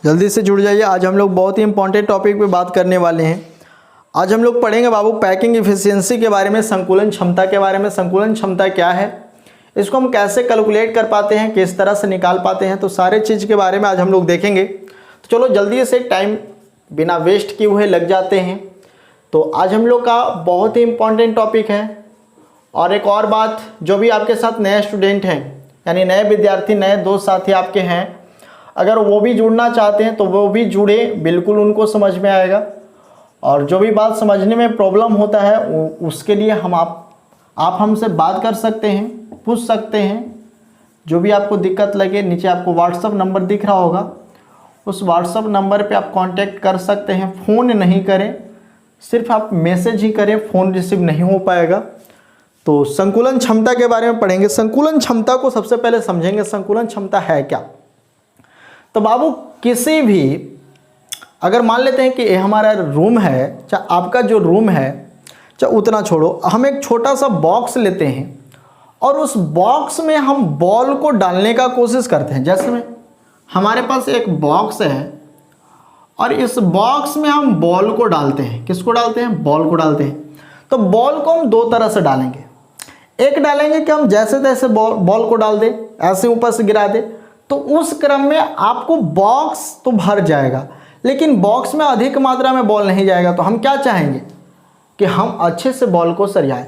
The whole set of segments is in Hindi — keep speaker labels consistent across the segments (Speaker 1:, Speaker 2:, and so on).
Speaker 1: जल्दी से जुड़ जाइए। आज हम लोग बहुत ही इंपॉर्टेंट टॉपिक पे बात करने वाले हैं। आज हम लोग पढ़ेंगे बाबू पैकिंग इफिशियंसी के बारे में, संकुलन क्षमता के बारे में। संकुलन क्षमता क्या है, इसको हम कैसे कैलकुलेट कर पाते हैं, किस तरह से निकाल पाते हैं, तो सारे चीज़ के बारे में आज हम लोग देखेंगे। तो चलो जल्दी से, टाइम बिना वेस्ट किए हुए लग जाते हैं। तो आज हम लोग का बहुत ही इंपॉर्टेंट टॉपिक है। और एक और बात, जो भी आपके साथ नए स्टूडेंट हैं, यानी नए विद्यार्थी, नए दोस्त साथी आपके हैं, अगर वो भी जुड़ना चाहते हैं तो वो भी जुड़े, बिल्कुल उनको समझ में आएगा। और जो भी बात समझने में प्रॉब्लम होता है उसके लिए आप हमसे बात कर सकते हैं, पूछ सकते हैं। जो भी आपको दिक्कत लगे, नीचे आपको व्हाट्सअप नंबर दिख रहा होगा, उस व्हाट्सअप नंबर पे आप कांटेक्ट कर सकते हैं। फ़ोन नहीं करें, सिर्फ आप मैसेज ही करें, फ़ोन रिसीव नहीं हो पाएगा। तो संकुलन क्षमता के बारे में पढ़ेंगे। संकुलन क्षमता को सबसे पहले समझेंगे, संकुलन क्षमता है क्या। तो बाबू किसी भी, अगर मान लेते हैं कि ये हमारा रूम है, चाहे आपका जो रूम है, चाहे उतना छोड़ो, हम एक छोटा सा बॉक्स लेते हैं और उस बॉक्स में हम बॉल को डालने का कोशिश करते हैं। जैसे में हमारे पास एक बॉक्स है और इस बॉक्स में हम बॉल को डालते हैं। किसको डालते हैं? बॉल को डालते हैं। तो बॉल को हम दो तरह से डालेंगे। एक डालेंगे कि हम जैसे तैसे बॉल को डाल दें, ऐसे ऊपर से गिरा दें, तो उस क्रम में आपको बॉक्स तो भर जाएगा, लेकिन बॉक्स में अधिक मात्रा में बॉल नहीं जाएगा। तो हम क्या चाहेंगे कि हम अच्छे से बॉल को सरियाएं।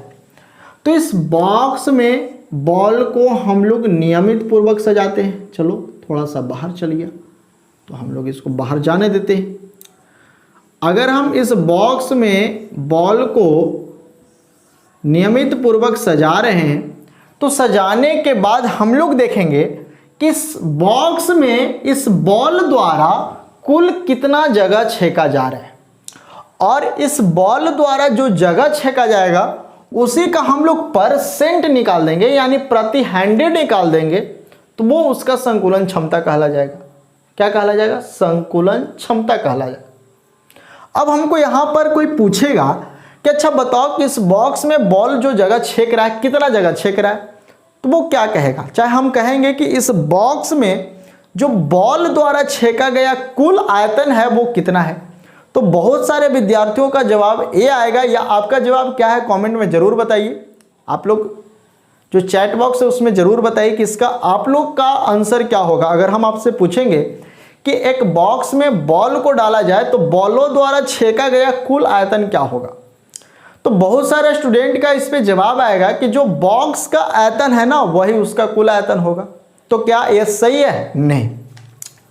Speaker 1: तो इस बॉक्स में बॉल को हम लोग नियमित पूर्वक सजाते हैं। चलो थोड़ा सा बाहर चल गया तो हम लोग इसको बाहर जाने देते हैं। अगर हम इस बॉक्स में बॉल को नियमित पूर्वक सजा रहे हैं तो सजाने के बाद हम लोग देखेंगे कि इस बॉक्स में इस बॉल द्वारा कुल कितना जगह छेका जा रहा है, और इस बॉल द्वारा जो जगह छेका जाएगा उसी का हम लोग परसेंट निकाल देंगे, यानी प्रति हैंडेड निकाल देंगे, तो वो उसका संकुलन क्षमता कहला जाएगा। क्या कहला जाएगा? संकुलन क्षमता कहला जाएगा। अब हमको यहाँ पर कोई पूछेगा कि अच्छा बताओ कि इस बॉक्स में बॉल जो जगह छेक रहा है, कितना जगह छेक रहा है, तो वो क्या कहेगा? चाहे हम कहेंगे कि इस बॉक्स में जो बॉल द्वारा छेका गया कुल आयतन है वो कितना है, तो बहुत सारे विद्यार्थियों का जवाब ए आएगा। या आपका जवाब क्या है, कमेंट में ज़रूर बताइए। आप लोग जो चैट बॉक्स है उसमें ज़रूर बताइए कि इसका आप लोग का आंसर क्या होगा। अगर हम आपसे पूछेंगे कि एक बॉक्स में बॉल को डाला जाए तो बॉलों द्वारा छेका गया कुल आयतन क्या होगा, तो बहुत सारे स्टूडेंट का इस पे जवाब आएगा कि जो बॉक्स का आयतन है ना वही उसका कुल आयतन होगा। तो क्या ये सही है? नहीं,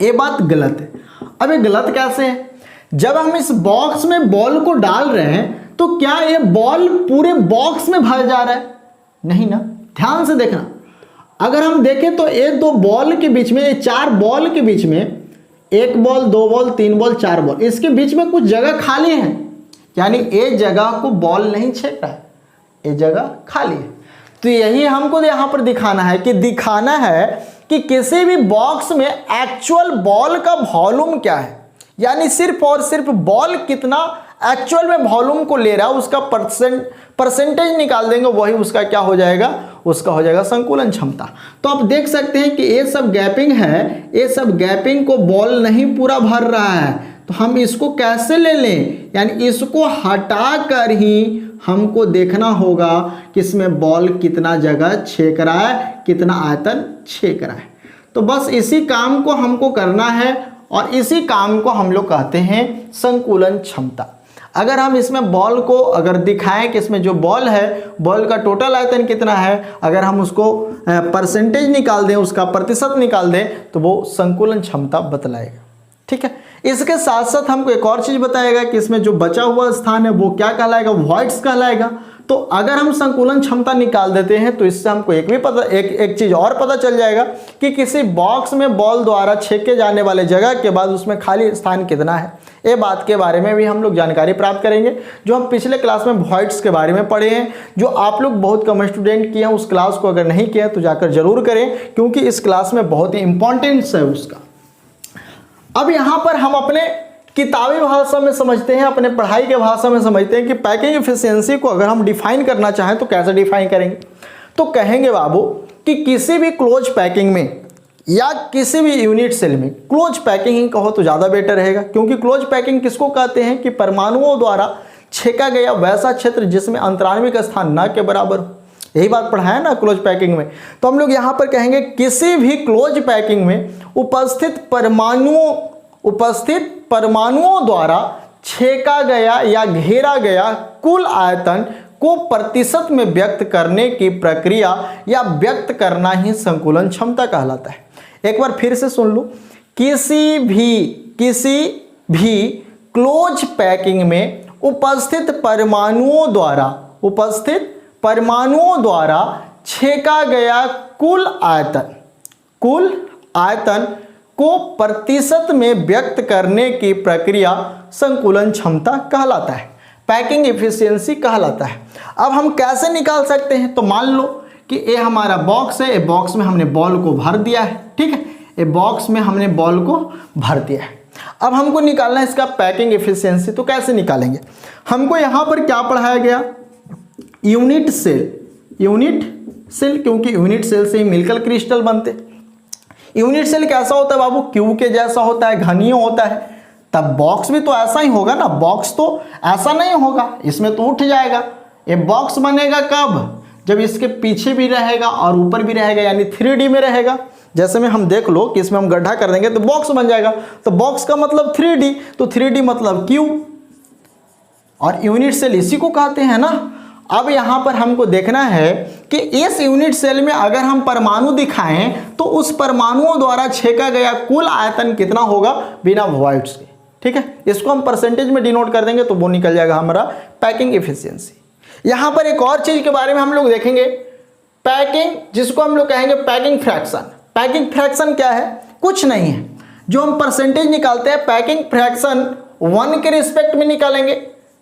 Speaker 1: ये बात गलत है। अब ये गलत कैसे है? जब हम इस बॉक्स में बॉल को डाल रहे हैं तो क्या ये बॉल पूरे बॉक्स में भर जा रहा है? नहीं ना। ध्यान से देखना, अगर हम देखें तो ये दो बॉल के बीच में, ये चार बॉल के बीच में, एक बॉल, दो बॉल, तीन बॉल, चार बॉल, इसके बीच में कुछ जगह खाली है, यानी ये जगह को बॉल नहीं छेक रहा है, ये जगह खाली है। तो यही हमको यहाँ पर दिखाना है कि किसी भी बॉक्स में एक्चुअल बॉल का वॉल्यूम क्या है, यानी सिर्फ और सिर्फ बॉल कितना एक्चुअल में वॉल्यूम को ले रहा है उसका परसेंटेज निकाल देंगे, वही उसका क्या हो जाएगा, उसका हो जाएगा संकुलन क्षमता। तो आप देख सकते हैं कि ये सब गैपिंग है, ये सब गैपिंग को बॉल नहीं पूरा भर रहा है, तो हम इसको कैसे ले लें, यानी इसको हटा कर ही हमको देखना होगा कि इसमें बॉल कितना जगह छेक रहा है, कितना आयतन छेक रहा है। तो बस इसी काम को हमको करना है और इसी काम को हम लोग कहते हैं संकुलन क्षमता। अगर हम इसमें बॉल को अगर दिखाएं कि इसमें जो बॉल है, बॉल का टोटल आयतन कितना है, अगर हम उसको परसेंटेज निकाल दें, उसका प्रतिशत निकाल दें, तो वो संकुलन क्षमता बतलाएगा। ठीक है। इसके साथ साथ हमको एक और चीज़ बताएगा कि इसमें जो बचा हुआ स्थान है वो क्या कहलाएगा, वॉइड्स कहलाएगा। तो अगर हम संकुलन क्षमता निकाल देते हैं तो इससे हमको एक चीज़ और पता चल जाएगा कि किसी बॉक्स में बॉल द्वारा छेके जाने वाले जगह के बाद उसमें खाली स्थान कितना है। ये बात के बारे में भी हम लोग जानकारी प्राप्त करेंगे, जो हम पिछले क्लास में वॉइड्स के बारे में पढ़े हैं, जो आप लोग बहुत कम स्टूडेंट किए हैं। उस क्लास को अगर नहीं किया तो जाकर जरूर करें, क्योंकि इस क्लास में बहुत ही इंपॉर्टेंस है उसका। अब यहाँ पर हम अपने किताबी भाषा में समझते हैं, अपने पढ़ाई के भाषा में समझते हैं कि पैकिंग एफिशिएंसी को अगर हम डिफाइन करना चाहें तो कैसे डिफाइन करेंगे। तो कहेंगे बाबू कि किसी भी क्लोज पैकिंग में या किसी भी यूनिट सेल में क्लोज पैकिंग ही कहो तो ज़्यादा बेटर रहेगा, क्योंकि क्लोज पैकिंग किसको कहते हैं कि परमाणुओं द्वारा छेका गया वैसा क्षेत्र जिसमें अंतराण्विक स्थान न के बराबर हो। यही बात पढ़ा है ना क्लोज पैकिंग में। तो हम लोग यहाँ पर कहेंगे किसी भी क्लोज पैकिंग में उपस्थित परमाणुओं द्वारा छेका गया या घेरा गया कुल आयतन को प्रतिशत में व्यक्त करने की प्रक्रिया या व्यक्त करना ही संकुलन क्षमता कहलाता है। एक बार फिर से सुन लो, किसी भी क्लोज पैकिंग में उपस्थित परमाणुओं द्वारा छेका गया कुल आयतन को प्रतिशत में व्यक्त करने की प्रक्रिया संकुलन क्षमता कहलाता है, पैकिंग एफिशिएंसी कहलाता है। अब हम कैसे निकाल सकते हैं? तो मान लो कि ये हमारा बॉक्स है, ये बॉक्स में हमने बॉल को भर दिया है, ठीक है, ये बॉक्स में हमने बॉल को भर दिया है। अब हमको निकालना है इसका पैकिंग एफिशिएंसी। तो कैसे निकालेंगे? हमको यहाँ पर क्या पढ़ाया गया? यूनिट सेल, क्योंकि यूनिट सेल से ही मिलकर क्रिस्टल बनते। यूनिट सेल कैसा होता है बाबू? क्यू के जैसा होता है, घनीय होता है। तब बॉक्स भी तो ऐसा ही होगा ना, बॉक्स तो ऐसा नहीं होगा, इसमें तो उठ जाएगा। ये बॉक्स बनेगा कब? जब इसके पीछे भी रहेगा और ऊपर भी रहेगा, यानी 3D में रहेगा। जैसे में हम देख लो कि इसमें हम गड्ढा कर देंगे तो बॉक्स बन जाएगा। तो बॉक्स का मतलब 3D, तो 3D मतलब क्यू, और यूनिट सेल इसी को कहते हैं ना। अब यहाँ पर हमको देखना है कि इस यूनिट सेल में अगर हम परमाणु दिखाएं तो उस परमाणुओं द्वारा छेका गया कुल आयतन कितना होगा बिना वॉइड्स के, ठीक है। इसको हम परसेंटेज में डिनोट कर देंगे तो वो निकल जाएगा हमारा पैकिंग एफिशिएंसी। यहाँ पर एक और चीज के बारे में हम लोग देखेंगे, पैकिंग, जिसको हम लोग कहेंगे पैकिंग फ्रैक्शन। पैकिंग फ्रैक्शन क्या है? कुछ नहीं है, जो हम परसेंटेज निकालते हैं पैकिंग फ्रैक्शन 1 के रिस्पेक्ट में निकालेंगे,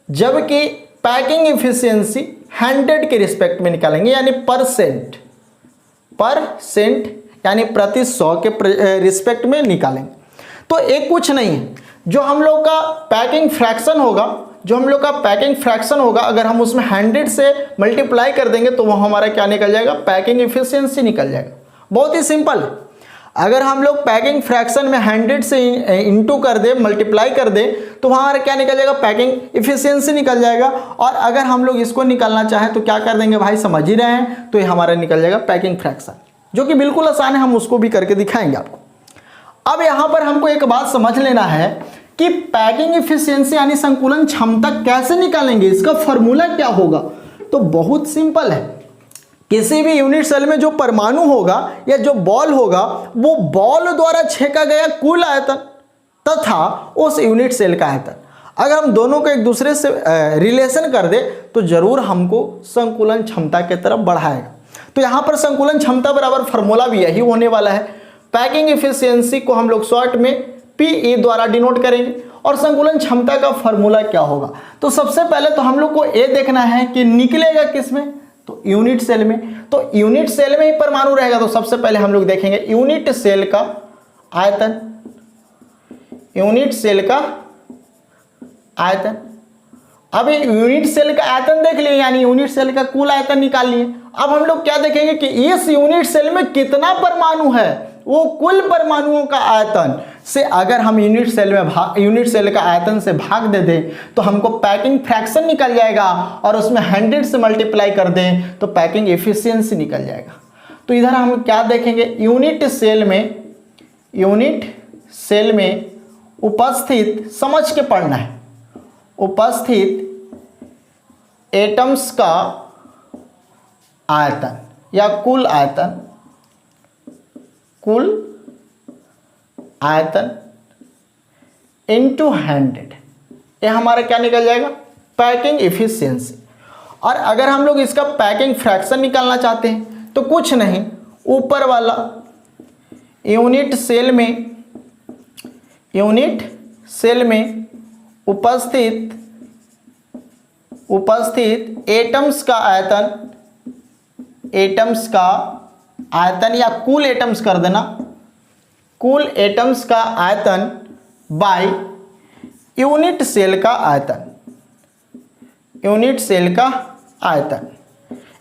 Speaker 1: जबकि पैकिंग एफिशिएंसी 100 के रिस्पेक्ट में निकालेंगे, यानी परसेंट यानी प्रति 100 के रिस्पेक्ट में निकालेंगे। तो एक कुछ नहीं है, जो हम लोग का पैकिंग फ्रैक्शन होगा, अगर हम उसमें 100 से मल्टीप्लाई कर देंगे तो वो हमारा क्या निकल जाएगा? पैकिंग एफिशिएंसी निकल जाएगा। बहुत ही सिंपल। अगर हम लोग पैकिंग फ्रैक्शन में 100 से इंटू कर दे, मल्टीप्लाई कर दे, तो हमारा क्या निकल जाएगा? पैकिंग एफिशिएंसी निकल जाएगा। और अगर हम लोग इसको निकालना चाहें तो क्या कर देंगे भाई, समझ ही रहे हैं, तो ये हमारा निकल जाएगा पैकिंग फ्रैक्शन, जो कि बिल्कुल आसान है, हम उसको भी करके दिखाएंगे आपको। अब यहाँ पर हमको एक बात समझ लेना है कि पैकिंग एफिशिएंसी यानी संकुलन क्षमता कैसे निकालेंगे, इसका फॉर्मूला क्या होगा? तो बहुत सिंपल है। किसी भी यूनिट सेल में जो परमाणु होगा या जो बॉल होगा, वो बॉल द्वारा छेका गया कुल आयतन तथा उस यूनिट सेल का आयतन, अगर हम दोनों को एक दूसरे से रिलेशन कर दे तो जरूर हमको संकुलन क्षमता की तरफ बढ़ाएगा। तो यहाँ पर संकुलन क्षमता बराबर फॉर्मूला भी यही होने वाला है। पैकिंग एफिशिएंसी को हम लोग शॉर्ट में PE द्वारा डिनोट करेंगे, और संकुलन क्षमता का फॉर्मूला क्या होगा? तो सबसे पहले तो हम लोग को ये देखना है कि निकलेगा किसमें? तो यूनिट सेल में। तो यूनिट सेल में ही परमाणु रहेगा, तो सबसे पहले हम लोग देखेंगे यूनिट सेल का आयतन। अब यूनिट सेल का आयतन देख लिए, यानी यूनिट सेल का कुल आयतन निकाल लिए। अब हम लोग क्या देखेंगे कि इस यूनिट सेल में कितना परमाणु है, वो कुल परमाणुओं का आयतन से अगर हम यूनिट सेल का आयतन से भाग दे दें तो हमको पैकिंग फ्रैक्शन निकल जाएगा, और उसमें 100 से मल्टीप्लाई कर दें तो पैकिंग एफिशिएंसी निकल जाएगा। तो इधर हम क्या देखेंगे, यूनिट सेल में उपस्थित, समझ के पढ़ना है, उपस्थित एटम्स का आयतन या कुल आयतन इंटू 100, ये हमारा क्या निकल जाएगा? Packing efficiency. और अगर हम लोग इसका पैकिंग फ्रैक्शन निकालना चाहते हैं तो कुछ नहीं, ऊपर वाला यूनिट सेल में उपस्थित एटम्स का आयतन या कुल एटम्स कर देना, कुल एटम्स का आयतन बाय यूनिट सेल का आयतन,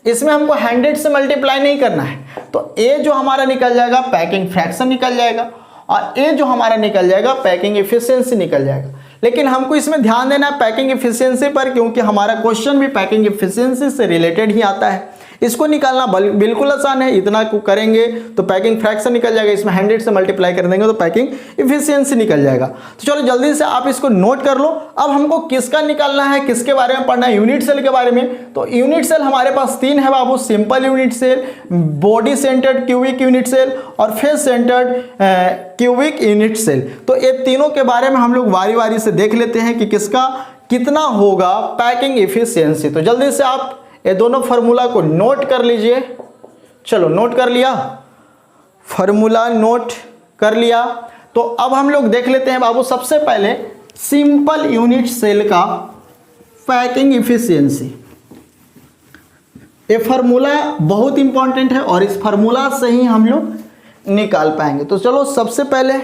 Speaker 1: इसमें हमको 100 से मल्टीप्लाई नहीं करना है, तो ए जो हमारा निकल जाएगा पैकिंग फ्रैक्शन निकल जाएगा, और ए जो हमारा निकल जाएगा पैकिंग एफिशिएंसी निकल जाएगा। लेकिन हमको इसमें ध्यान देना है पैकिंग एफिशिएंसी पर, क्योंकि हमारा क्वेश्चन भी पैकिंग एफिशिएंसी से रिलेटेड ही आता है। इसको निकालना बिल्कुल आसान है, इतना को करेंगे तो पैकिंग फ्रैक्शन निकल जाएगा, इसमें 100 से मल्टीप्लाई कर देंगे तो पैकिंग एफिशिएंसी निकल जाएगा। तो चलो जल्दी से आप इसको नोट कर लो। अब हमको किसका निकालना है, किसके बारे में पढ़ना है, यूनिट सेल के बारे में। तो यूनिट सेल हमारे पास 3 है बाबू, simple unit cell, body centred cubic unit cell और face centred cubic unit cell. तो ये तीनों के बारे में हम लोग बारी बारी से देख लेते हैं कि किसका कितना होगा पैकिंग एफिशिएंसी। तो जल्दी से आप ये दोनों फार्मूला को नोट कर लीजिए। चलो नोट कर लिया, फार्मूला नोट कर लिया। तो अब हम लोग देख लेते हैं बाबू सबसे पहले सिंपल यूनिट सेल का पैकिंग एफिशिएंसी। ये फार्मूला बहुत इंपॉर्टेंट है और इस फार्मूला से ही हम लोग निकाल पाएंगे। तो चलो सबसे पहले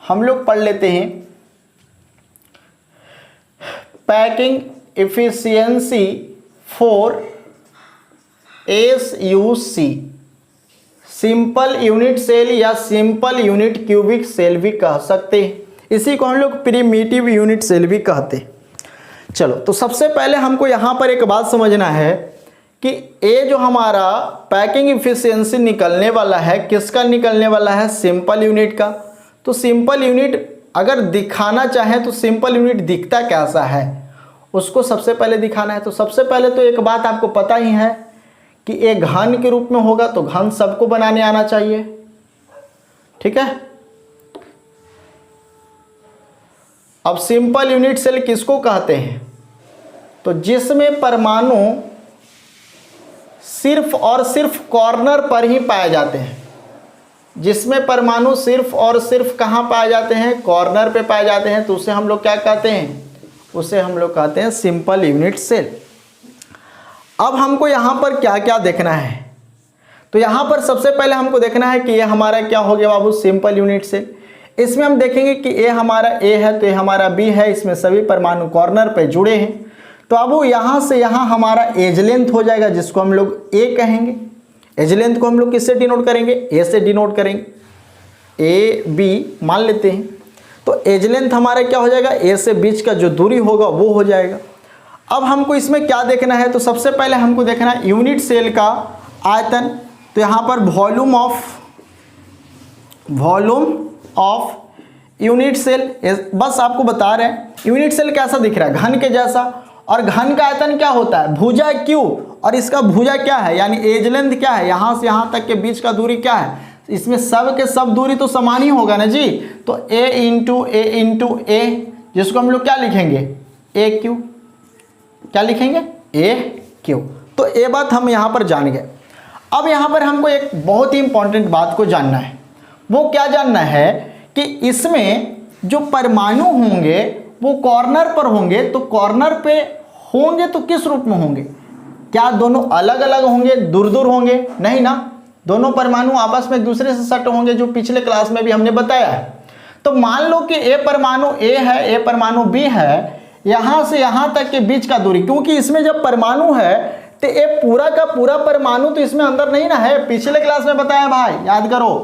Speaker 1: हम लोग पढ़ लेते हैं packing efficiency for SUC, simple unit cell या सिंपल यूनिट क्यूबिक सेल भी कह सकते हैं। इसी को हम लोग प्रिमिटिव यूनिट सेल भी कहते हैं। चलो तो सबसे पहले हमको यहाँ पर एक बात समझना है कि ये जो हमारा पैकिंग एफिशिएंसी निकलने वाला है किसका निकलने वाला है, सिंपल यूनिट का। तो सिंपल यूनिट अगर दिखाना चाहें तो सिंपल यूनिट दिखता कैसा है उसको सबसे पहले दिखाना है। तो सबसे पहले तो एक बात आपको पता ही है कि एक घन के रूप में होगा, तो घन सबको बनाने आना चाहिए, ठीक है। अब सिंपल यूनिट सेल किसको कहते हैं, तो जिसमें परमाणु सिर्फ और सिर्फ कॉर्नर पर ही पाए जाते हैं, जिसमें परमाणु सिर्फ और सिर्फ कहाँ पाए जाते हैं, कॉर्नर पे पाए जाते हैं, तो उसे हम लोग क्या कहते हैं, उसे हम लोग कहते हैं सिंपल यूनिट सेल। अब हमको यहाँ पर क्या क्या देखना है, तो यहाँ पर सबसे पहले हमको देखना है कि ये हमारा क्या हो गया बाबू, सिंपल यूनिट सेल। इसमें हम देखेंगे कि ये हमारा ए है तो ये हमारा बी है, इसमें सभी परमाणु कॉर्नर पे जुड़े हैं। तो अब वो यहाँ से यहाँ हमारा एज लेंथ हो जाएगा, जिसको हम लोग ए कहेंगे। एज लेंथ को हम लोग किससे डिनोट करेंगे, ए से डिनोट करेंगे, ए बी मान लेते हैं। तो एज लेंथ हमारा क्या हो जाएगा, ए से बीच का जो दूरी होगा वो हो जाएगा। अब हमको इसमें क्या देखना है, तो सबसे पहले हमको देखना है यूनिट सेल का आयतन। तो यहाँ पर वॉल्यूम ऑफ यूनिट सेल, बस आपको बता रहे हैं यूनिट सेल कैसा दिख रहा है, घन के जैसा। और घन का आयतन क्या होता है, भुजा क्यू, और इसका भुजा क्या है यानी एज लेंथ क्या है, यहाँ से यहाँ तक के बीच का दूरी क्या है, इसमें सब के सब दूरी तो समान ही होगा ना जी। तो ए इंटू ए, जिसको हम लोग क्या लिखेंगे, ए क्यू, क्या लिखेंगे, ए क्यू। तो ये बात हम यहाँ पर जान गए। अब यहाँ पर हमको एक बहुत ही इंपॉर्टेंट बात को जानना है। वो क्या जानना है कि इसमें जो परमाणु होंगे वो कॉर्नर पर होंगे, तो कॉर्नर पे होंगे तो किस रूप में होंगे, क्या दोनों अलग अलग होंगे, दूर दूर होंगे, नहीं ना, दोनों परमाणु आपस में एक दूसरे से सट होंगे, जो पिछले क्लास में भी हमने बताया है। तो मान लो कि ए परमाणु ए है, ए परमाणु बी है, यहाँ से यहाँ तक के बीच का दूरी, क्योंकि इसमें जब परमाणु है तो ये पूरा का पूरा परमाणु तो इसमें अंदर नहीं ना है, पिछले क्लास में बताया भाई, याद करो।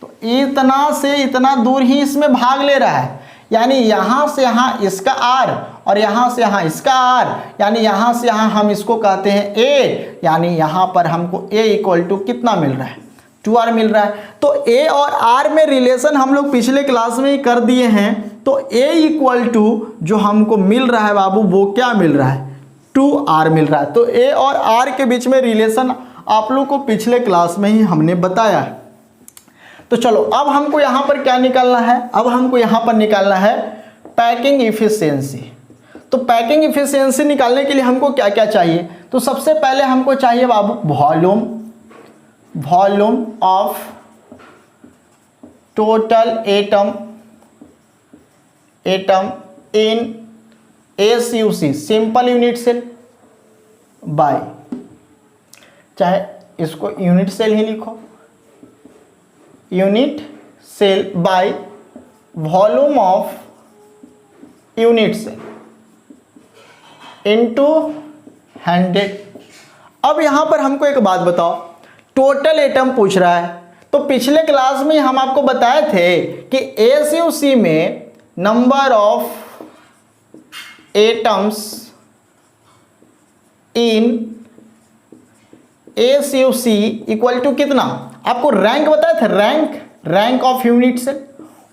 Speaker 1: तो इतना से इतना दूर ही इसमें भाग ले रहा है, यानी यहाँ से यहाँ इसका आर और यहाँ से यहाँ इसका आर, यानी यहाँ से यहाँ हम इसको कहते हैं ए, यानी यहाँ पर हमको ए इक्वल टू कितना मिल रहा है, 2r मिल रहा है। तो ए और आर में रिलेशन हम लोग पिछले क्लास में ही कर दिए हैं। तो ए इक्वल टू जो हमको मिल रहा है बाबू वो क्या मिल रहा है, 2r मिल रहा है। तो ए और आर के बीच में रिलेशन आप लोग को पिछले क्लास में ही हमने बताया है। तो चलो अब हमको यहाँ पर क्या निकालना है, अब हमको यहाँ पर निकालना है पैकिंग इफिशियंसी। तो पैकिंग इफिशियंसी निकालने के लिए हमको क्या क्या चाहिए, तो सबसे पहले हमको चाहिए बाबू volume of total atom in SUC simple unit cell by, चाहे इसको यूनिट सेल ही लिखो, unit cell by volume of unit cell into 100। अब यहाँ पर हमको एक बात बताओ, टोटल एटम पूछ रहा है। तो पिछले क्लास में हम आपको बताए थे कि ACUC में number of atoms in ACUC equal to कितना, आपको रैंक बताए थे, रैंक ऑफ यूनिट सेल,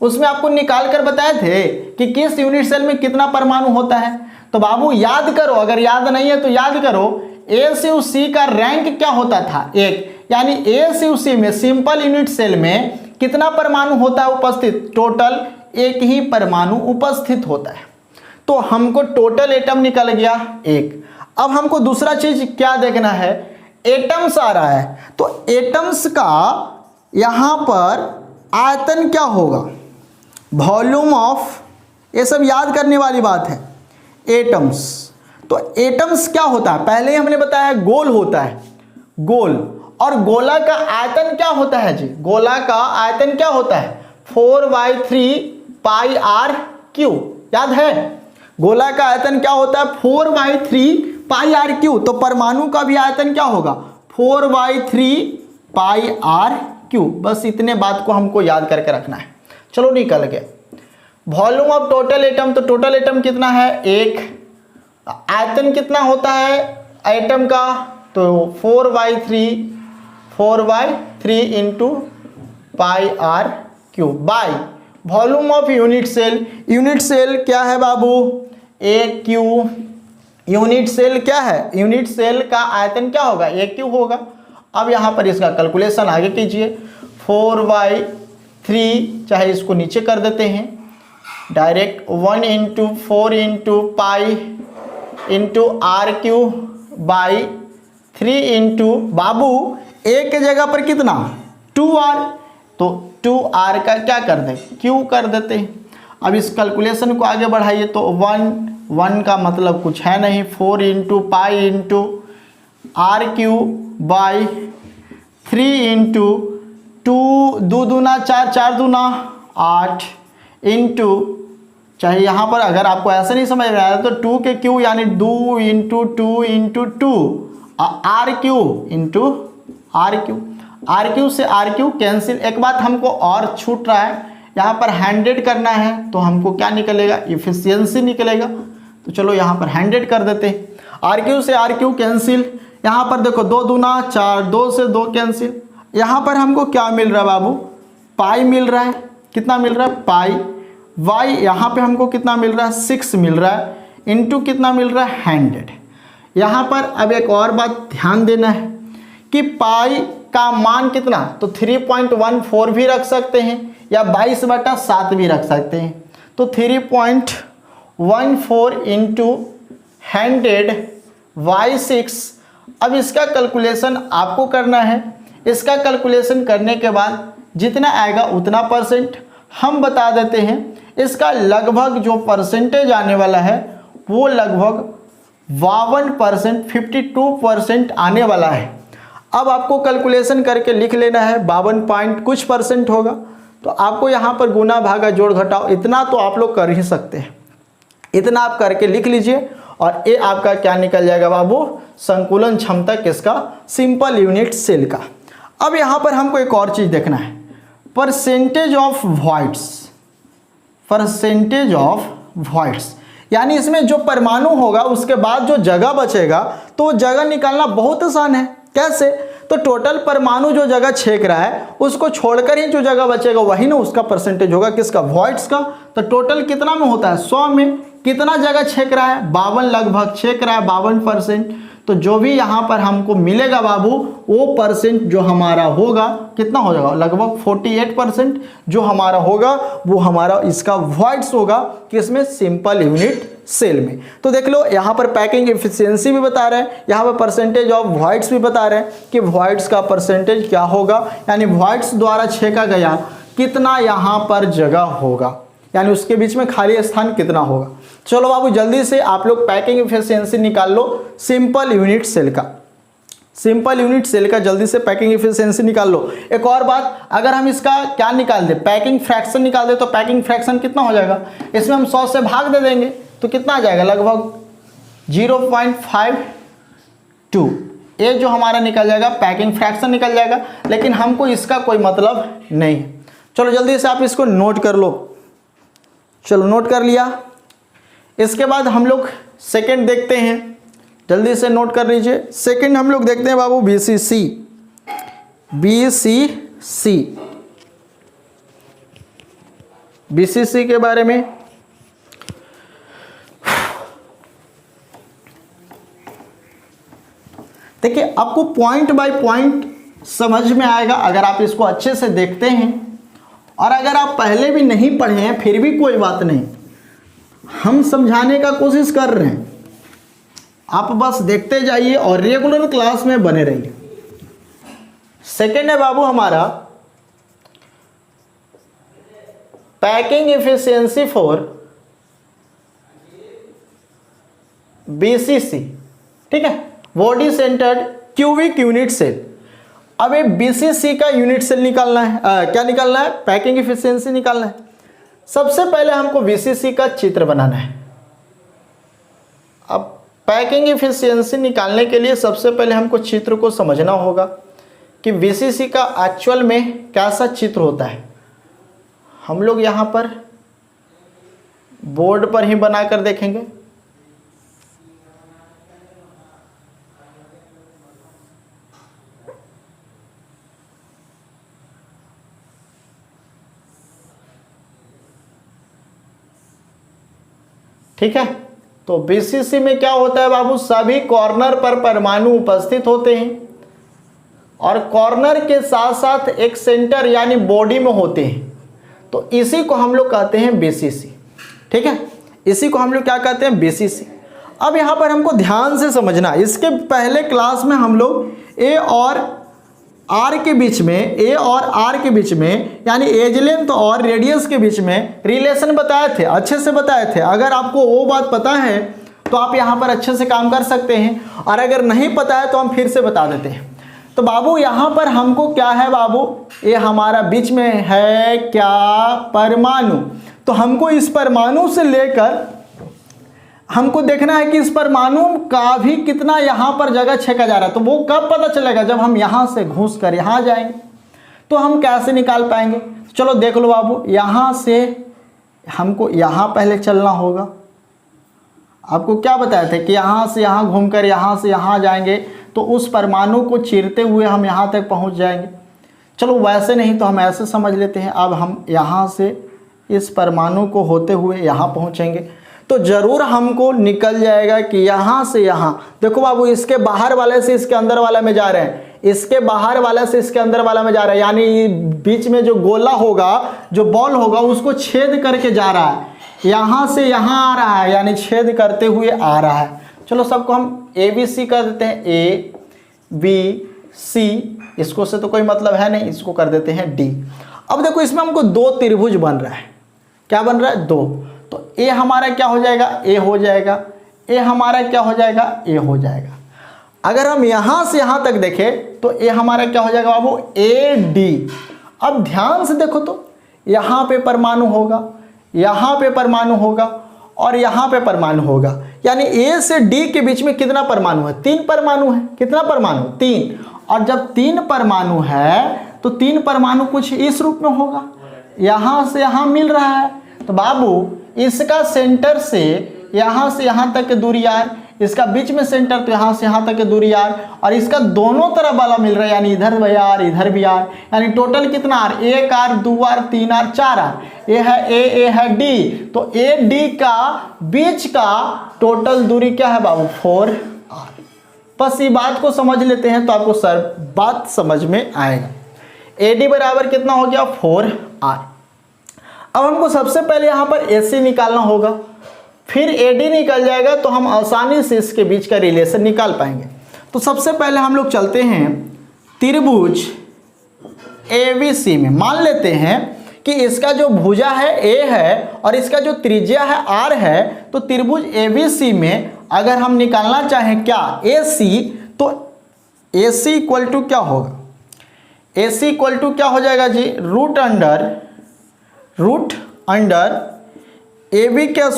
Speaker 1: उसमें आपको निकाल कर बताए थे कि किस यूनिट सेल में कितना परमाणु होता है। तो बाबू याद करो, अगर याद नहीं है तो याद करो, ACUC का रैंक क्या होता था, एक, यानी ACUC में सिंपल यूनिट सेल में कितना परमाणु होता है उपस्थित, टोटल एक ही परमाणु उपस्थित होता है। तो हमको टोटल एटम निकल गया एक। अब हमको दूसरा चीज क्या देखना है, एटम्स आ रहा है, तो एटम्स का यहां पर आयतन क्या होगा, वॉल्यूम ऑफ, ये सब याद करने वाली बात है। एटम्स, तो एटम्स क्या होता है, पहले ही हमने बताया गोल होता है, गोल, और गोला का आयतन क्या होता है जी, गोला का आयतन क्या होता है 4/3 πr³, याद है, गोला का आयतन क्या होता है 4/3 πr³। तो परमाणु का भी आयतन क्या होगा 4/3 πr³। बस इतने बात को हमको याद करके रखना है। चलो निकल गए। वॉल्यूम ऑफ टोटल एटम, तो टोटल एटम कितना है एक, आयतन कितना होता है एटम का, तो 4/3 into πr³ by volume of unit cell. Unit cell क्या है बाबू AQ, यूनिट सेल क्या है, यूनिट सेल का आयतन क्या होगा AQ होगा। अब यहाँ पर इसका कैलकुलेशन आगे कीजिए, 4/3, चाहे इसको नीचे कर देते हैं direct, 1 into 4 into pi into r³ by 3 into, बाबू एक के जगह पर कितना 2r, तो 2r का क्या कर दे q कर देते हैं। अब इस कैलकुलेशन को आगे बढ़ाइए तो 1 का मतलब कुछ है नहीं, 4 into pi into r³ by 3 into 2 दूना 4, 4 दूना 8 इंटू, चाहे यहाँ पर अगर आपको ऐसा नहीं समझ में आया तो 2 के क्यू यानी 2 into 2 into 2 r³ into r³, r³ से r³ कैंसिल। एक बात हमको और छूट रहा है, यहाँ पर 100 करना है तो हमको क्या निकलेगा इफिशियंसी निकलेगा। तो चलो यहाँ पर 100 कर देते हैं, r³ से r³ कैंसिल, यहाँ पर देखो 2 दूना 4, 2 से 2 कैंसिल। यहाँ पर हमको क्या मिल रहा है बाबू पाई मिल रहा है, कितना मिल रहा है पाई, y यहाँ पे हमको कितना मिल रहा है 6 मिल रहा है, इंटू कितना मिल रहा है 100। यहाँ पर अब एक और बात ध्यान देना है कि पाई का मान कितना, तो 3.14 भी रख सकते हैं या 22/7 भी रख सकते हैं। तो 3.14 इंटू 100/6। अब इसका कैलकुलेशन आपको करना है, इसका कैलकुलेशन करने के बाद जितना आएगा उतना परसेंट हम बता देते हैं। इसका लगभग जो परसेंटेज आने वाला है वो लगभग 52%, 52% आने वाला है। अब आपको कैलकुलेशन करके लिख लेना है, 52 पॉइंट कुछ परसेंट होगा। तो आपको यहाँ पर गुना भागा जोड़ घटाओ इतना तो आप लोग कर ही सकते हैं, इतना आप करके लिख लीजिए और ये आपका क्या निकल जाएगा बाबू संकुलन क्षमता किसका, सिंपल यूनिट सेल का। अब यहाँ पर हमको एक और चीज़ देखना है, percentage of voids, percentage of voids, यानी इसमें जो परमाणु होगा उसके बाद जो जगह बचेगा तो वो जगह निकालना बहुत आसान है। कैसे, तो टोटल परमाणु जो जगह छेक रहा है उसको छोड़कर ही जो जगह बचेगा वही ना उसका परसेंटेज होगा, किसका वॉइड्स का। तो टोटल कितना में होता है 100 में कितना जगह छेक रहा है 52 लगभग छेक रहा है 52%। तो जो भी यहाँ पर हमको मिलेगा बाबू वो परसेंट जो हमारा होगा कितना हो जाएगा लगभग 48% जो हमारा होगा वो हमारा इसका वॉइड्स होगा, किसमें सिंपल यूनिट सेल में। तो देख लो यहाँ पर पैकिंग एफिशिएंसी भी बता रहे हैं, यहाँ पर परसेंटेज ऑफ वॉइड्स भी बता रहे हैं कि वॉइड्स का परसेंटेज क्या होगा, यानी वॉइड्स द्वारा छेका गया कितना यहाँ पर जगह होगा, यानी उसके बीच में खाली स्थान कितना होगा। चलो बाबू जल्दी से आप लोग पैकिंग एफिशिएंसी निकाल लो सिंपल यूनिट सेल का, सिंपल यूनिट सेल का जल्दी से पैकिंग एफिशिएंसी निकाल लो। एक और बात, अगर हम इसका क्या निकाल दे पैकिंग फ्रैक्शन निकाल दे तो पैकिंग फ्रैक्शन कितना हो जाएगा, इसमें हम 100 से भाग दे देंगे तो कितना आ जाएगा लगभग 0.52, ए जो हमारा निकल जाएगा पैकिंग फ्रैक्शन निकल जाएगा, लेकिन हमको इसका कोई मतलब नहीं है। चलो जल्दी से आप इसको नोट कर लो। चलो नोट कर लिया। इसके बाद हम लोग सेकंड देखते हैं, जल्दी से नोट कर लीजिए। सेकंड हम लोग देखते हैं बाबू बीसीसी। बीसीसी के बारे में देखिए, आपको पॉइंट बाय पॉइंट समझ में आएगा अगर आप इसको अच्छे से देखते हैं। और अगर आप पहले भी नहीं पढ़े हैं फिर भी कोई बात नहीं, हम समझाने का कोशिश कर रहे हैं, आप बस देखते जाइए और रेगुलर क्लास में बने रहिए। सेकंड है बाबू हमारा पैकिंग एफिशिएंसी फॉर बीसीसी, ठीक है, body centred cubic unit cell. अब ये बीसीसी का यूनिट सेल निकालना है, क्या निकालना है, पैकिंग एफिशिएंसी निकालना है। सबसे पहले हमको बीसीसी का चित्र बनाना है। अब पैकिंग एफिशिएंसी निकालने के लिए सबसे पहले हमको चित्र को समझना होगा कि बीसीसी का एक्चुअल में कैसा चित्र होता है। हम लोग यहाँ पर बोर्ड पर ही बनाकर देखेंगे। ठीक है, तो बीसीसी में क्या होता है बाबू, सभी कॉर्नर पर परमाणु उपस्थित होते हैं और कॉर्नर के साथ साथ एक सेंटर यानी बॉडी में होते हैं। तो इसी को हम लोग कहते हैं बीसीसी। ठीक है, इसी को हम लोग क्या कहते हैं, बीसीसी। अब यहाँ पर हमको ध्यान से समझना, इसके पहले क्लास में हम लोग ए और आर के बीच में, ए और आर के बीच में यानी एज लेंथ और रेडियस के बीच में रिलेशन बताए थे, अच्छे से बताए थे। अगर आपको वो बात पता है तो आप यहाँ पर अच्छे से काम कर सकते हैं, और अगर नहीं पता है तो हम फिर से बता देते हैं। तो बाबू यहाँ पर हमको क्या है बाबू, ये हमारा बीच में है क्या, परमाणु। तो हमको इस परमाणु से लेकर हमको देखना है कि इस परमाणु का भी कितना यहाँ पर जगह छेका जा रहा है। तो वो कब पता चलेगा, जब हम यहाँ से घुस कर यहाँ जाएंगे। तो हम कैसे निकाल पाएंगे, चलो देख लो बाबू। यहाँ से हमको यहाँ पहले चलना होगा। आपको क्या बताया था कि यहाँ से यहाँ घूमकर यहाँ से यहाँ जाएंगे तो उस परमाणु को चीरते हुए हम यहाँ तक पहुँच जाएंगे। चलो वैसे नहीं तो हम ऐसे समझ लेते हैं, अब हम यहाँ से इस परमाणु को होते हुए यहाँ पहुँचेंगे तो ज़रूर हमको निकल जाएगा कि यहाँ से यहाँ। देखो बाबू, इसके बाहर वाले से इसके अंदर वाला में जा रहे हैं, इसके बाहर वाले से इसके अंदर वाला में जा रहा है, यानी बीच में जो गोला होगा, जो बॉल होगा, उसको छेद करके जा रहा है। यहाँ से यहाँ आ रहा है यानी छेद करते हुए आ रहा है। चलो सबको हम ए बी सी कर देते हैं, ए बी सी। इसको से तो कोई मतलब है नहीं, इसको कर देते हैं डी। अब देखो इसमें हमको दो त्रिभुज बन रहा है। क्या बन रहा है, दो। तो ए हमारा क्या हो जाएगा, ए हो जाएगा। ए हमारा क्या हो जाएगा, ए हो जाएगा। अगर हम यहाँ से यहाँ तक देखें तो ए हमारा क्या हो जाएगा बाबू, ए डी। अब ध्यान से देखो तो यहाँ पे परमाणु होगा, यहाँ पे परमाणु होगा और यहाँ पे परमाणु होगा, यानी ए से डी के बीच में कितना परमाणु है, तीन परमाणु है। कितना परमाणु, तीन। और जब तीन परमाणु है तो तीन परमाणु कुछ इस रूप में होगा, यहाँ से यहाँ मिल रहा है। तो बाबू इसका सेंटर से यहाँ तक की दूरी आर, इसका बीच में सेंटर तो यहाँ से यहाँ तक की दूरी आर, और इसका दोनों तरफ वाला मिल रहा है, यानी इधर भी आर इधर भी आर, यानी टोटल कितना आर, एक आर, दो आर, तीन आर, चार आर। ये है ए है डी। तो ए डी का बीच का टोटल दूरी क्या है बाबू, 4 आर। बस ये बात को समझ लेते हैं तो आपको सर बात समझ में आएगा। ए डी बराबर कितना हो गया, 4 आर। अब हमको सबसे पहले यहाँ पर ए सी निकालना होगा, फिर ए डी निकल जाएगा तो हम आसानी से इसके बीच का रिलेशन निकाल पाएंगे। तो सबसे पहले हम लोग चलते हैं त्रिभुज ए बी सी में। मान लेते हैं कि इसका जो भुजा है ए है और इसका जो त्रिज्या है आर है। तो त्रिभुज ए बी सी में अगर हम निकालना चाहें क्या, ए सी, तो ए सी इक्वल टू क्या होगा, ए सी इक्वल टू क्या हो जाएगा जी, रूट अंडर ए बी के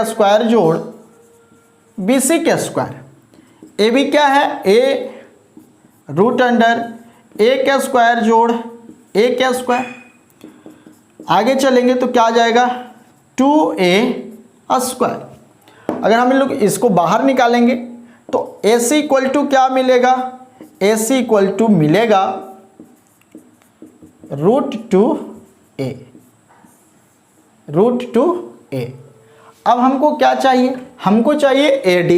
Speaker 1: स्क्वायर जोड़ बी सी के स्क्वायर। ए भी क्या है, ए रूट अंडर ए का स्क्वायर जोड़ ए का स्क्वायर। आगे चलेंगे तो क्या आ जाएगा, 2a स्क्वायर। अगर हम लोग इसको बाहर निकालेंगे तो AC इक्वल टू क्या मिलेगा, AC इक्वल टू मिलेगा √2a, √2a। अब हमको क्या चाहिए, हमको चाहिए AD।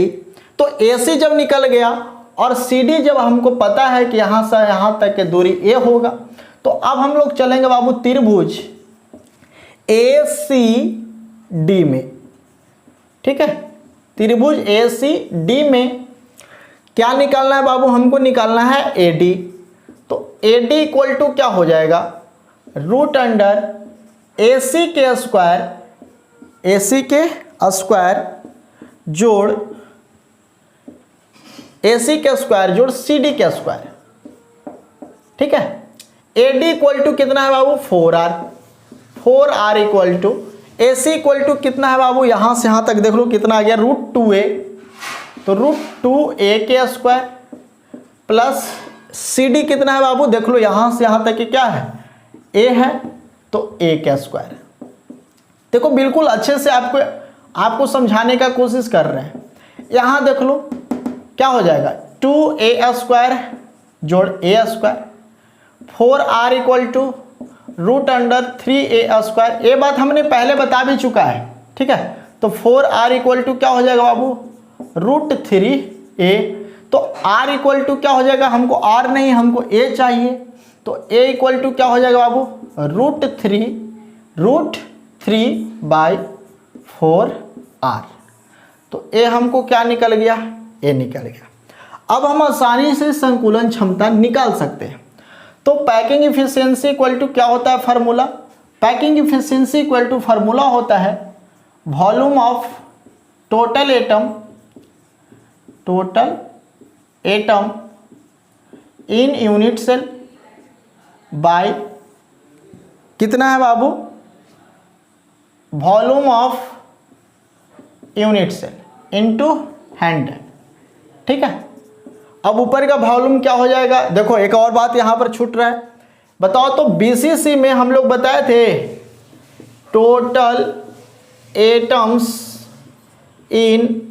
Speaker 1: तो AC जब निकल गया और CD जब हमको पता है कि यहाँ से यहाँ तक की दूरी A होगा, तो अब हम लोग चलेंगे बाबू त्रिभुज ACD में। ठीक है, त्रिभुज ACD में क्या निकालना है बाबू, हमको निकालना है AD। तो AD इक्वल टू क्या हो जाएगा, रूट अंडर AC के स्क्वायर, AC के स्क्वायर जोड़ AC के स्क्वायर जोड़ CD के स्क्वायर। ठीक है, AD इक्वल टू कितना है बाबू, 4R, 4R equal to AC equal to कितना है बाबू, यहाँ से यहाँ तक देख लो कितना आ गया, √2a। तो √2a के स्क्वायर प्लस CD कितना है बाबू, देख लो यहाँ से यहाँ तक क्या है, A है, तो A का स्क्वायर। देखो बिल्कुल अच्छे से आपको समझाने का कोशिश कर रहे हैं। यहाँ देख लो क्या हो जाएगा, 2a स्क्वायर जोड़ a square, 4R equal to root under 3a square. ये बात हमने पहले बता भी चुका है। ठीक है, तो 4R इक्वल टू क्या हो जाएगा बाबू, √3a। तो R इक्वल टू क्या हो जाएगा, हमको R नहीं हमको A चाहिए, तो A इक्वल टू क्या हो जाएगा बाबू, √3/4R। तो A हमको क्या निकल गया, A निकल गया। अब हम आसानी से संकुलन क्षमता निकाल सकते हैं। तो पैकिंग इफिशियंसी इक्वल टू क्या होता है formula, packing efficiency equal to formula होता है volume of total atom in unit cell by कितना है बाबू, volume of unit cell into 100। ठीक है, अब ऊपर का वॉल्यूम क्या हो जाएगा, देखो एक और बात यहाँ पर छूट रहा है, बताओ तो BCC में हम लोग बताए थे टोटल एटम्स इन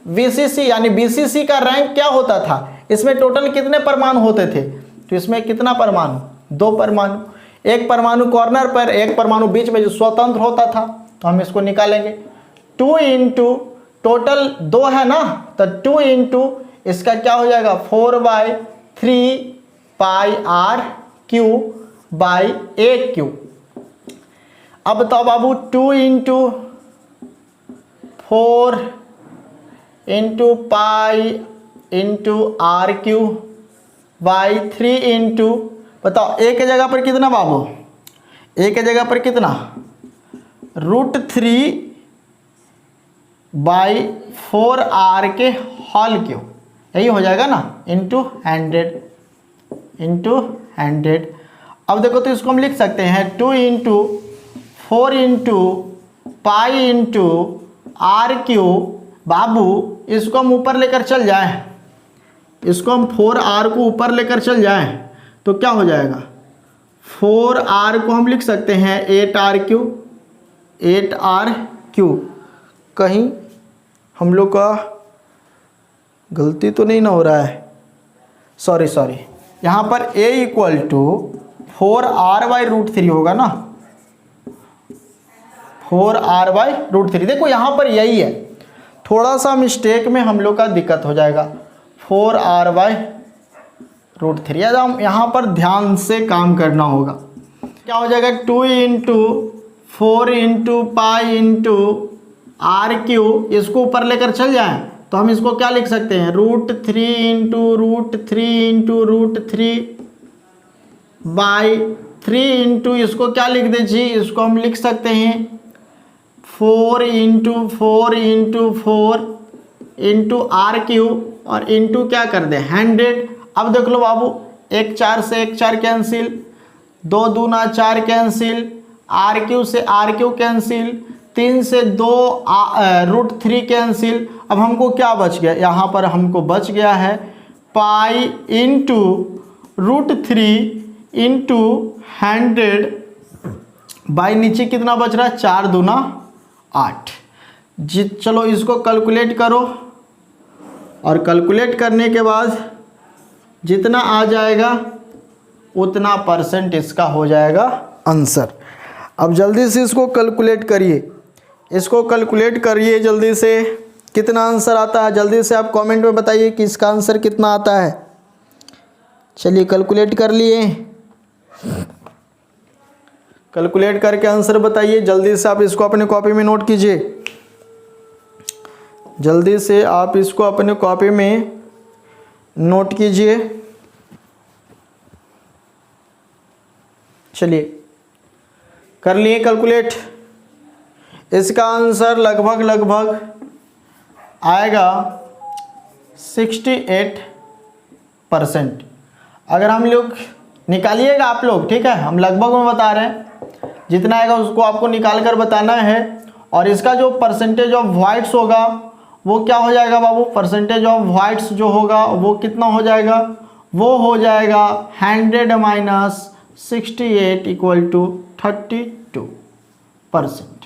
Speaker 1: VCC, यानी BCC का रैंक क्या होता था, इसमें टोटल कितने परमाणु होते थे, तो इसमें कितना परमाणु, 2 परमाणु, एक परमाणु कॉर्नर पर, एक परमाणु बीच में जो स्वतंत्र होता था। तो हम इसको निकालेंगे, 2 इंटू टोटल 2 है ना, तो 2 इंटू इसका क्या हो जाएगा 4/3πr³/8³। अब बताओ बाबू 2 into 4 into pi into r³ 3 into, बताओ एक जगह पर कितना बाबू, एक जगह पर कितना, √3/4r के होल क्यूब, यही हो जाएगा ना, इंटू 100। अब देखो तो इसको हम लिख सकते हैं 2 into 4 into pi into r³ बाबू, इसको हम ऊपर लेकर चल जाएं, इसको हम 4r को ऊपर लेकर चल जाएं तो क्या हो जाएगा, 4r को हम लिख सकते हैं 8r³। कहीं हम लोग का गलती तो नहीं ना हो रहा है, सॉरी, यहाँ पर a इक्वल टू 4r/√3 होगा ना, 4r/√3। देखो यहाँ पर यही है, थोड़ा सा मिस्टेक में हम लोग का दिक्कत हो जाएगा, 4r/√3। यहाँ पर ध्यान से काम करना होगा। क्या हो जाएगा, 2 into 4 into pi into r³, इसको ऊपर लेकर चल जाएं तो हम इसको क्या लिख सकते हैं, √3 इंटू √3 इंटू √3/3 इंटू, इसको क्या लिख दीजिए, इसको हम लिख सकते हैं 4 इंटू 4 इंटू 4 इंटू r³ और इंटू क्या कर दें 100। अब देख लो बाबू, 1 4 से 1 4 कैंसिल, 2 दूना 4 कैंसिल, r³ से r³ कैंसिल, 3 से 2 √3 कैंसिल। अब हमको क्या बच गया, यहाँ पर हमको बच गया है पाई इंटू √3 इंटू 100 बाई नीचे कितना बच रहा है 4 दूना 8। चलो इसको कैलकुलेट करो और कैलकुलेट करने के बाद जितना आ जाएगा उतना % इसका हो जाएगा आंसर। अब जल्दी से इसको कैलकुलेट करिए, इसको कैलकुलेट करिए जल्दी से, कितना आंसर आता है जल्दी से आप कमेंट में बताइए कि इसका आंसर कितना आता है। चलिए कैलकुलेट कर लिए, कैलकुलेट करके आंसर बताइए जल्दी से। आप इसको अपने कॉपी में नोट कीजिए, जल्दी से आप इसको अपने कॉपी में नोट कीजिए। चलिए कर लिए कैलकुलेट, इसका आंसर लगभग आएगा 68%। अगर हम लोग निकालिएगा आप लोग, ठीक है, हम लगभग में बता रहे हैं, जितना आएगा उसको आपको निकाल कर बताना है। और इसका जो % ऑफ वाइट्स होगा वो क्या हो जाएगा बाबू, % ऑफ वाइट्स जो होगा वो कितना हो जाएगा, वो हो जाएगा 100 - 68 = 32%।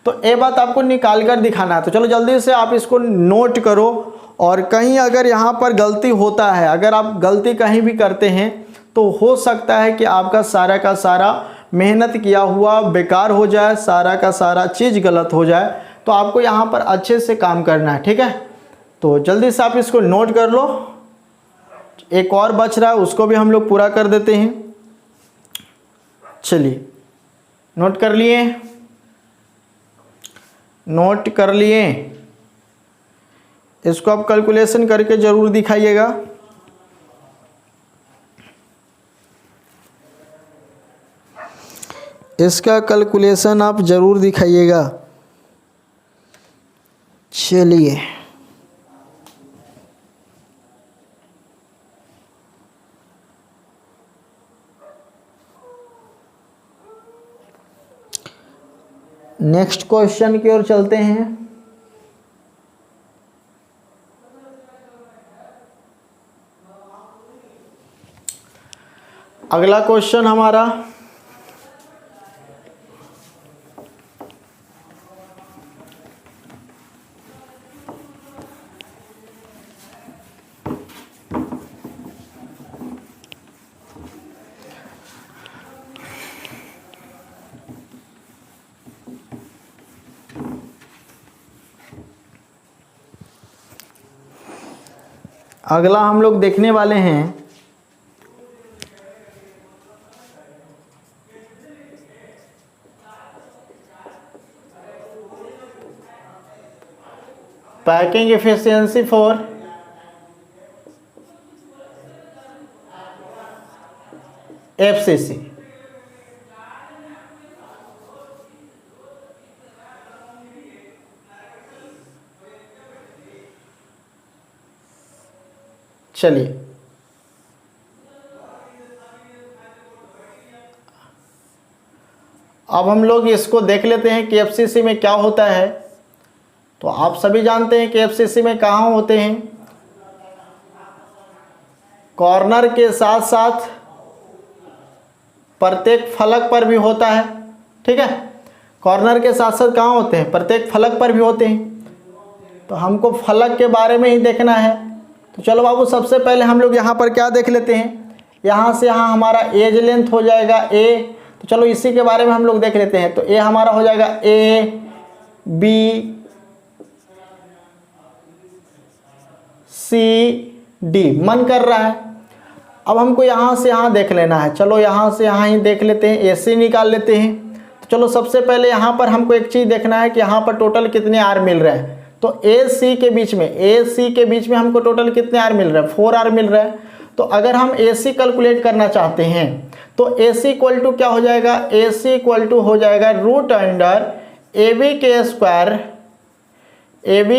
Speaker 1: तो ये बात आपको निकाल कर दिखाना है। तो चलो जल्दी से आप इसको नोट करो, और कहीं अगर यहाँ पर गलती होता है, अगर आप गलती कहीं भी करते हैं तो हो सकता है कि आपका सारा का सारा मेहनत किया हुआ बेकार हो जाए, सारा का सारा चीज़ गलत हो जाए। तो आपको यहाँ पर अच्छे से काम करना है, ठीक है। तो जल्दी से आप इसको नोट कर लो। एक और बच रहा है उसको भी हम लोग पूरा कर देते हैं। चलिए नोट कर लिए, नोट कर लिए, इसको आप कैलकुलेशन करके ज़रूर दिखाइएगा। इसका कैलकुलेशन आप ज़रूर दिखाइएगा। चलिए नेक्स्ट क्वेश्चन की ओर चलते हैं। अगला क्वेश्चन हमारा अगला हम लोग देखने वाले हैं पैकिंग एफिशिएंसी फॉर FCC। चलिए अब हम लोग इसको देख लेते हैं कि FCC में क्या होता है। तो आप सभी जानते हैं कि FCC में कहाँ होते हैं, कॉर्नर के साथ साथ प्रत्येक फलक पर भी होता है, ठीक है। कॉर्नर के साथ साथ कहाँ होते हैं, प्रत्येक फलक पर भी होते हैं। तो हमको फलक के बारे में ही देखना है। तो चलो बाबू सबसे पहले हम लोग यहाँ पर क्या देख लेते हैं, यहाँ से यहाँ हमारा एज लेंथ हो जाएगा A। तो चलो इसी के बारे में हम लोग देख लेते हैं। तो A हमारा हो जाएगा A B C D, मन कर रहा है। अब हमको यहाँ से यहाँ देख लेना है। चलो यहाँ से यहाँ ही देख लेते हैं, AC निकाल लेते हैं। तो चलो सबसे पहले यहाँ पर हमको एक चीज़ देखना है कि यहाँ पर टोटल कितने R मिल रहे हैं। तो AC के बीच में हमको टोटल कितने R मिल रहे हैं, 4 R मिल रहा है। तो अगर हम AC कैलकुलेट करना चाहते हैं तो AC इक्वल टू क्या हो जाएगा, AC इक्वल टू हो जाएगा √AB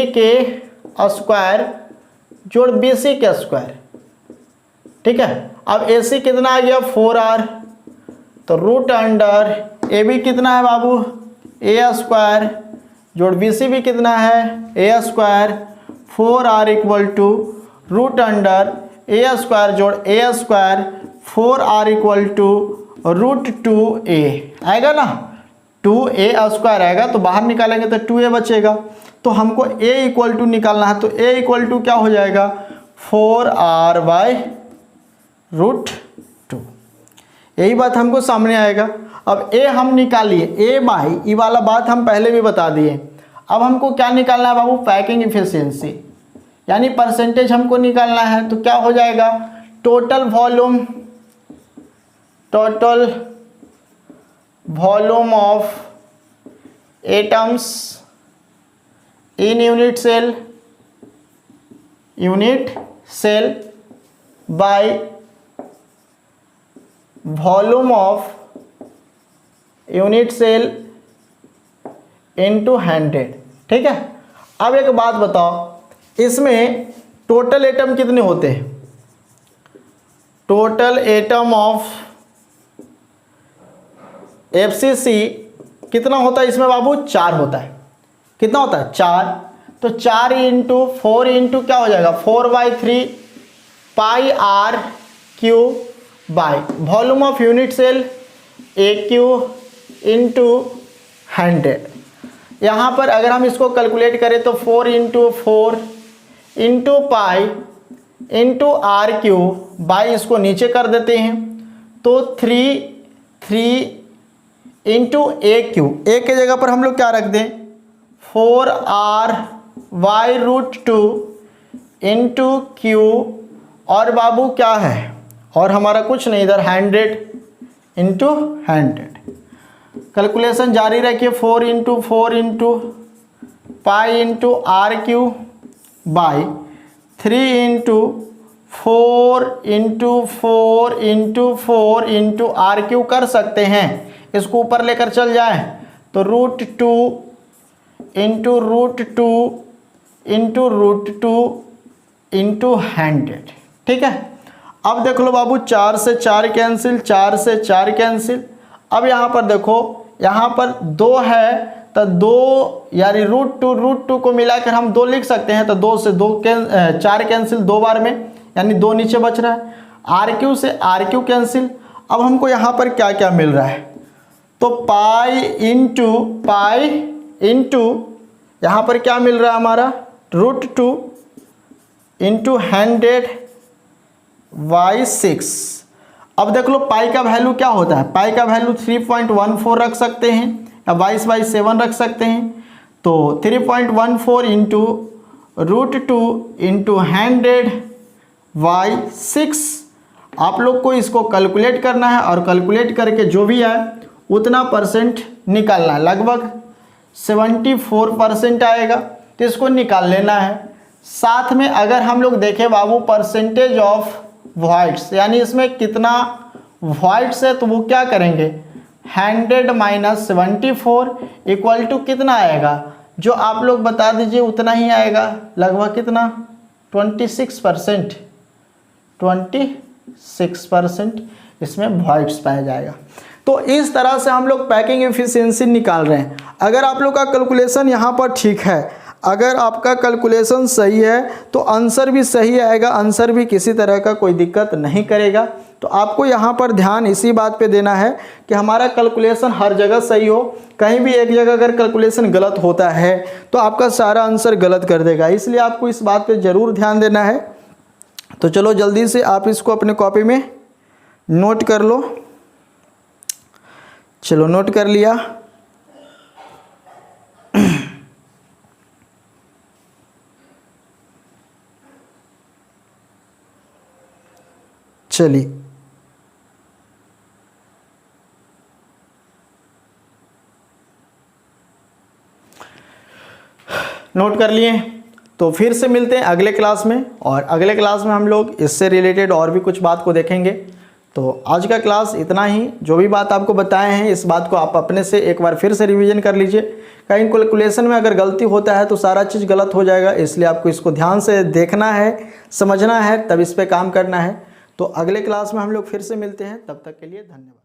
Speaker 1: के स्क्वायर जोड़ BC के स्क्वायर, ठीक है। अब AC कितना आ गया 4R, तो √AB कितना है बाबू A² जोड़ BCB कितना है a square 4r equal to root under a square जोड़ a square 4r equal to root 2a आएगा ना, 2a स्क्वायर आएगा तो बाहर निकालेंगे तो 2a बचेगा। तो हमको a इक्वल टू निकालना है, तो a इक्वल टू क्या हो जाएगा 4r बाय रूट 2। यही बात हमको सामने आएगा। अब a हम निकालिए, a बाई ई वाला बात हम पहले भी बता दिए। अब हमको क्या निकालना है बाबू, पैकिंग इफिशियंसी यानी परसेंटेज हमको निकालना है। तो क्या हो जाएगा total volume of atoms in unit cell by volume of unit cell into 100। ठीक है। अब एक बात बताओ, इसमें टोटल एटम कितने होते हैं? टोटल एटम ऑफ FCC कितना होता है इसमें बाबू? 4 होता है। कितना होता है? 4। तो 4 इंटू 4 इंटू क्या हो जाएगा 4/3 pi R cube by volume of unit cell AQ into 100। यहाँ पर अगर हम इसको कैलकुलेट करें तो 4 into 4 into pi into R cube by इसको नीचे कर देते हैं तो 3 इंटू AQ, ए के जगह पर हम लोग क्या रख दें 4R by root 2 into Q और बाबू क्या है और हमारा कुछ नहीं इधर 100 इंटू 100। कैलकुलेशन जारी रखिए 4 into 4 into pi into R cube by 3 into 4 into 4 into 4 into R cube कर सकते हैं। इसको ऊपर लेकर चल जाए तो root 2 into root 2 into root 2 into 100। ठीक है। अब देख लो बाबू 4 से 4 कैंसिल, 4 से 4 कैंसिल। अब यहाँ पर देखो, यहाँ पर 2 है तो 2 यानी रूट 2 को मिलाकर हम 2 लिख सकते हैं। तो 2 से 4 कैंसिल 2 बार में यानी 2 नीचे बच रहा है। आर क्यू से आर क्यू कैंसिल। अब हमको यहाँ पर क्या क्या मिल रहा है तो पाई इंटू यहाँ पर क्या मिल रहा है हमारा रूट 2 इंटू 100/6। अब देख लो पाई का वैल्यू क्या होता है, पाई का वैल्यू 3.14 रख सकते हैं या 22/7 रख सकते हैं। तो 3.14 इंटू रूट 2 इंटू 100/6 आप लोग को इसको कैलकुलेट करना है और कैलकुलेट करके जो भी है उतना परसेंट निकालना है। लगभग 74% आएगा तो इसको निकाल लेना है। साथ में अगर हम लोग देखें बाबू परसेंटेज ऑफ वॉइड्स यानी इसमें कितना वॉइड्स है तो वो क्या करेंगे 100 माइनस 74 इक्वल टू कितना आएगा जो आप लोग बता दीजिए उतना ही आएगा। लगभग कितना 26% इसमें वॉइड्स पाया जाएगा। तो इस तरह से हम लोग पैकिंग एफिशिएंसी निकाल रहे हैं। अगर आप लोग का कैलकुलेशन यहाँ पर ठीक है, अगर आपका कैलकुलेशन सही है तो आंसर भी सही आएगा, आंसर भी किसी तरह का कोई दिक्कत नहीं करेगा। तो आपको यहाँ पर ध्यान इसी बात पे देना है कि हमारा कैलकुलेशन हर जगह सही हो। कहीं भी एक जगह अगर कैलकुलेशन गलत होता है तो आपका सारा आंसर गलत कर देगा, इसलिए आपको इस बात पे ज़रूर ध्यान देना है। तो चलो जल्दी से आप इसको अपने कॉपी में नोट कर लो। चलो नोट कर लिया। चलिए नोट कर लिए तो फिर से मिलते हैं अगले क्लास में, और अगले क्लास में हम लोग इससे रिलेटेड और भी कुछ बात को देखेंगे। तो आज का क्लास इतना ही। जो भी बात आपको बताए हैं इस बात को आप अपने से एक बार फिर से रिवीजन कर लीजिए। कहीं कैलकुलेशन में अगर गलती होता है तो सारा चीज़ गलत हो जाएगा, इसलिए आपको इसको ध्यान से देखना है, समझना है, तब इस पर काम करना है। तो अगले क्लास में हम लोग फिर से मिलते हैं, तब तक के लिए धन्यवाद।